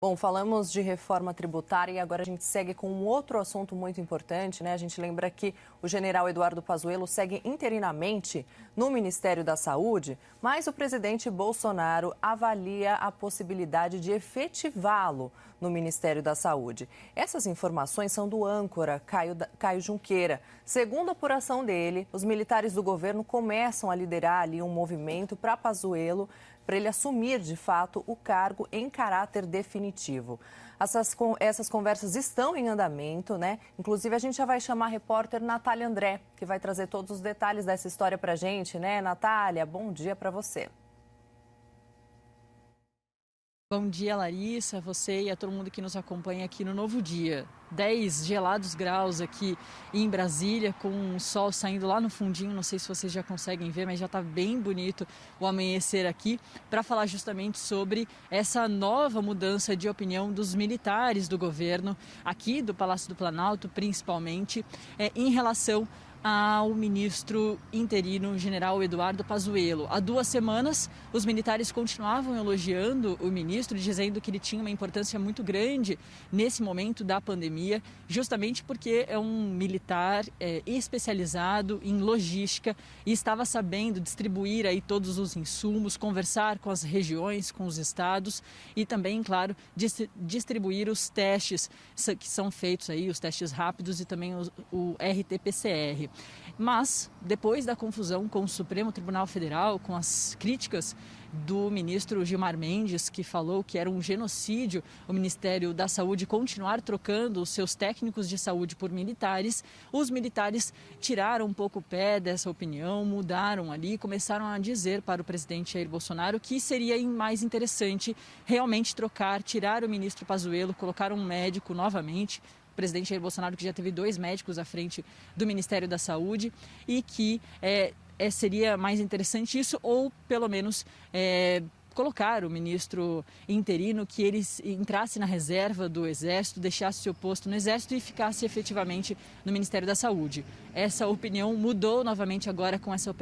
Bom, falamos de reforma tributária e agora a gente segue com um outro assunto muito importante, né? A gente lembra que o general Eduardo Pazuello segue interinamente no Ministério da Saúde, mas o presidente Bolsonaro avalia a possibilidade de efetivá-lo no Ministério da Saúde. Essas informações são do âncora Caio Junqueira. Segundo a apuração dele, os militares do governo começam a liderar ali um movimento para Pazuello, para ele assumir, de fato, o cargo em caráter definitivo. Essas conversas estão em andamento, né? Inclusive, a gente já vai chamar a repórter Natália André, que vai trazer todos os detalhes dessa história para a gente, né? Natália, bom dia para você. Bom dia, Larissa, você e a todo mundo que nos acompanha aqui no Novo Dia. 10 gelados graus aqui em Brasília, com o sol saindo lá no fundinho, não sei se vocês já conseguem ver, mas já está bem bonito o amanhecer aqui, para falar justamente sobre essa nova mudança de opinião dos militares do governo, aqui do Palácio do Planalto, principalmente, em relação ao ministro interino, general Eduardo Pazuello. Há 2 semanas, os militares continuavam elogiando o ministro, dizendo que ele tinha uma importância muito grande nesse momento da pandemia, justamente porque é um militar especializado em logística e estava sabendo distribuir aí todos os insumos, conversar com as regiões, com os estados e também, claro, distribuir os testes que são feitos aí, os testes rápidos e também o RT-PCR. Mas, depois da confusão com o Supremo Tribunal Federal, com as críticas do ministro Gilmar Mendes, que falou que era um genocídio o Ministério da Saúde continuar trocando os seus técnicos de saúde por militares, os militares tiraram um pouco o pé dessa opinião, mudaram ali, começaram a dizer para o presidente Jair Bolsonaro que seria mais interessante realmente trocar, tirar o ministro Pazuello, colocar um médico novamente. O presidente Jair Bolsonaro, que já teve 2 médicos à frente do Ministério da Saúde, e que seria mais interessante isso, ou pelo menos colocar o ministro interino, que ele entrasse na reserva do Exército, deixasse seu posto no Exército e ficasse efetivamente no Ministério da Saúde. Essa opinião mudou novamente agora com essa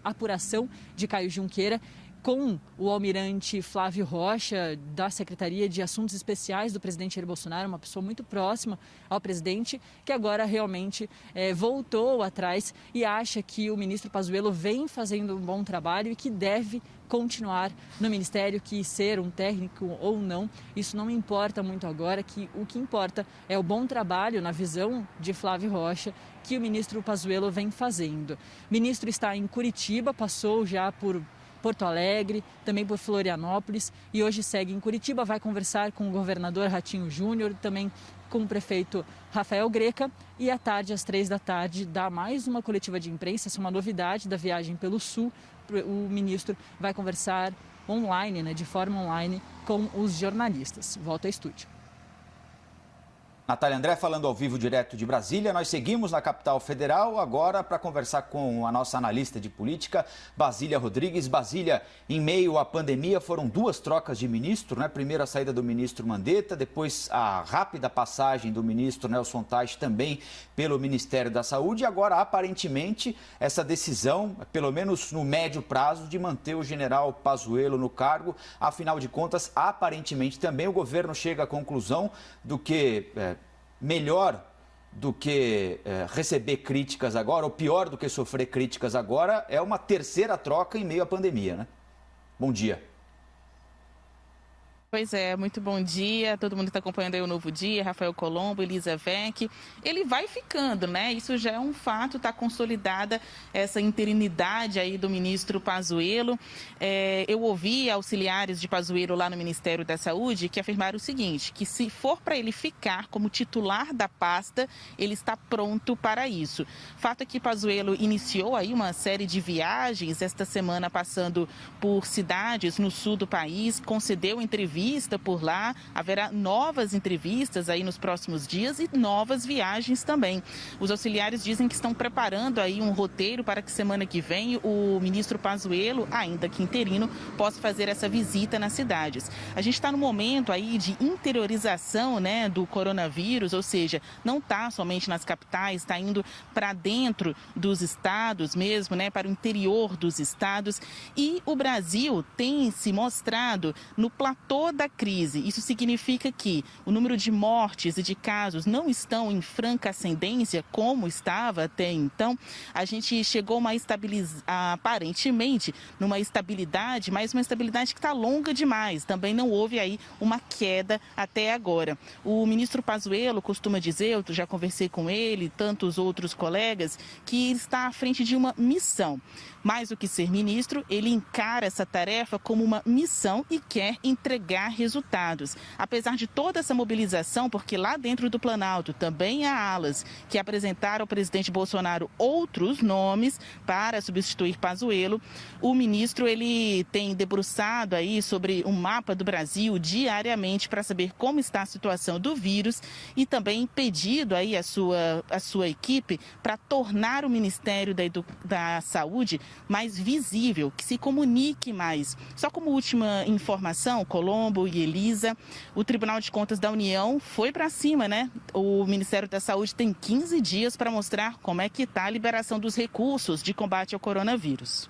apuração de Caio Junqueira, com o almirante Flávio Rocha, da Secretaria de Assuntos Especiais do presidente Jair Bolsonaro, uma pessoa muito próxima ao presidente, que agora realmente voltou atrás e acha que o ministro Pazuello vem fazendo um bom trabalho e que deve continuar no ministério, que ser um técnico ou não, isso não importa muito agora, que o que importa é o bom trabalho, na visão de Flávio Rocha, que o ministro Pazuello vem fazendo. O ministro está em Curitiba, passou já por Porto Alegre, também por Florianópolis e hoje segue em Curitiba, vai conversar com o governador Ratinho Júnior, também com o prefeito Rafael Greca e à tarde, às 15h, dá mais uma coletiva de imprensa, essa é uma novidade da viagem pelo Sul, o ministro vai conversar online, de forma online, com os jornalistas. Volta ao estúdio. Natália André falando ao vivo direto de Brasília. Nós seguimos na capital federal agora para conversar com a nossa analista de política, Basília Rodrigues. Basília, em meio à pandemia foram 2 trocas de ministro, né? Primeiro a saída do ministro Mandetta, depois a rápida passagem do ministro Nelson Teich também pelo Ministério da Saúde. E agora, aparentemente, essa decisão, pelo menos no médio prazo, de manter o general Pazuello no cargo. Afinal de contas, aparentemente também o governo chega à conclusão do que melhor do que receber críticas agora, ou pior do que sofrer críticas agora, é uma 3ª troca em meio à pandemia, né? Bom dia. Pois é, muito bom dia, todo mundo está acompanhando aí o Novo Dia, Rafael Colombo, Elisa Vec. Ele vai ficando, né? Isso já é um fato, está consolidada essa interinidade aí do ministro Pazuello. Eu ouvi auxiliares de Pazuello lá no Ministério da Saúde que afirmaram o seguinte, que se for para ele ficar como titular da pasta, ele está pronto para isso. Fato é que Pazuello iniciou aí uma série de viagens esta semana, passando por cidades no sul do país, concedeu entrevistas por lá, haverá novas entrevistas aí nos próximos dias e novas viagens também. Os auxiliares dizem que estão preparando aí um roteiro para que semana que vem o ministro Pazuello, ainda que interino, possa fazer essa visita nas cidades. A gente está no momento aí de interiorização, né, do coronavírus, ou seja, não está somente nas capitais, está indo para dentro dos estados mesmo, né, para o interior dos estados, e o Brasil tem se mostrado no platô toda a crise, isso significa que o número de mortes e de casos não estão em franca ascendência, como estava até então. A gente chegou aparentemente numa estabilidade, mas uma estabilidade que está longa demais. Também não houve aí uma queda até agora. O ministro Pazuello costuma dizer, eu já conversei com ele, tantos outros colegas, que está à frente de uma missão. Mais do que ser ministro, ele encara essa tarefa como uma missão e quer entregar resultados. Apesar de toda essa mobilização, porque lá dentro do Planalto também há alas que apresentaram ao presidente Bolsonaro outros nomes para substituir Pazuello, o ministro ele tem debruçado aí sobre um mapa do Brasil diariamente para saber como está a situação do vírus e também pedido aí a sua equipe para tornar o Ministério da Saúde mais visível, que se comunique mais. Só como última informação, Colombo e Elisa, o Tribunal de Contas da União foi para cima, né? O Ministério da Saúde tem 15 dias para mostrar como é que está a liberação dos recursos de combate ao coronavírus.